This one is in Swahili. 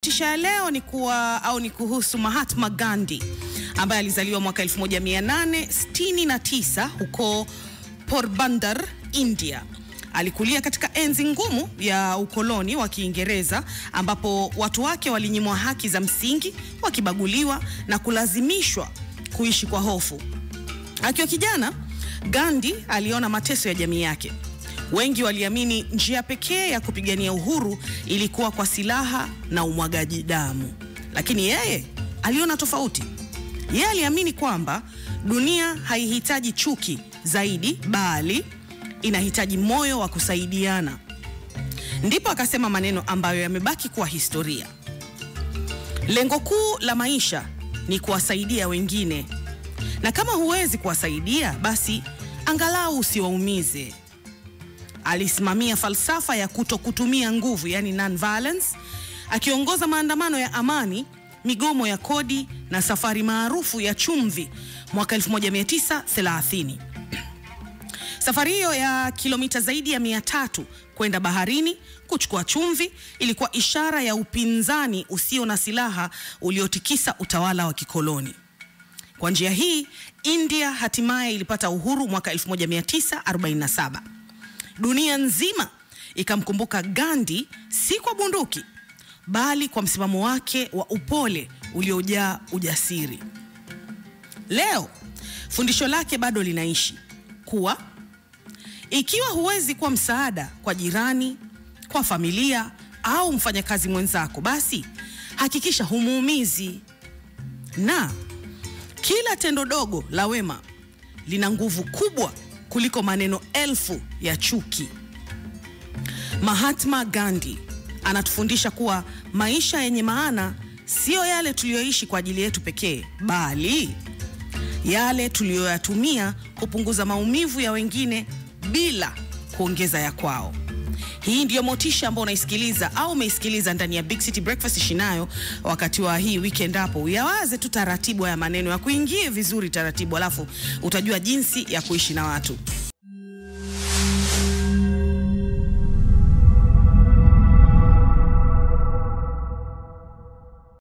motisha ya leo ni kuhusu Mahatma Gandhi ambaye alizaliwa mwaka 1869 huko Porbandar, India. Alikulia katika enzi ngumu ya ukoloni wa Kiingereza ambapo watu wake walinyimwa haki za msingi, wakibaguliwa na kulazimishwa kuishi kwa hofu. Akiwa kijana, Gandhi aliona mateso ya jamii yake. Wengi waliamini njia pekee ya kupigania uhuru ilikuwa kwa silaha na umwagaji damu. Lakini yeye aliona tofauti. Yeye aliamini kwamba dunia haihitaji chuki zaidi, bali inahitaji moyo wa kusaidiana. Ndipo akasema maneno ambayo yamebaki kuwa historia: lengo kuu la maisha ni kuwasaidia wengine, na kama huwezi kuwasaidia, basi angalau usiwaumize. Alisimamia falsafa ya kutokutumia nguvu, yani non-violence, akiongoza maandamano ya amani, migomo ya kodi na safari maarufu ya chumvi mwaka 1930. Safari hiyo ya kilomita zaidi ya 300 kwenda baharini kuchukua chumvi ilikuwa ishara ya upinzani usio na silaha uliotikisa utawala wa kikoloni. Kwa njia hii, India hatimaye ilipata uhuru mwaka 1947. Dunia nzima ikamkumbuka Gandhi, si kwa bunduki, bali kwa msimamo wake wa upole uliojaa ujasiri. Leo, fundisho lake bado linaishi kuwa ikiwa huwezi kuwa msaada kwa jirani, kwa familia au mfanyakazi mwenzako, basi hakikisha humuumizi. Na kila tendo dogo la wema lina nguvu kubwa kuliko maneno elfu ya chuki. Mahatma Gandhi anatufundisha kuwa maisha yenye maana sio yale tuliyoishi kwa ajili yetu pekee, bali yale tuliyoyatumia kupunguza maumivu ya wengine bila kuongeza ya kwao. Hii ndiyo motisha ambayo unaisikiliza au umeisikiliza ndani ya Big City Breakfast Shinayo wakati wa hii weekend hapo. Uyawaze tu taratibu ya maneno ya kuingie vizuri taratibu, alafu utajua jinsi ya kuishi na watu.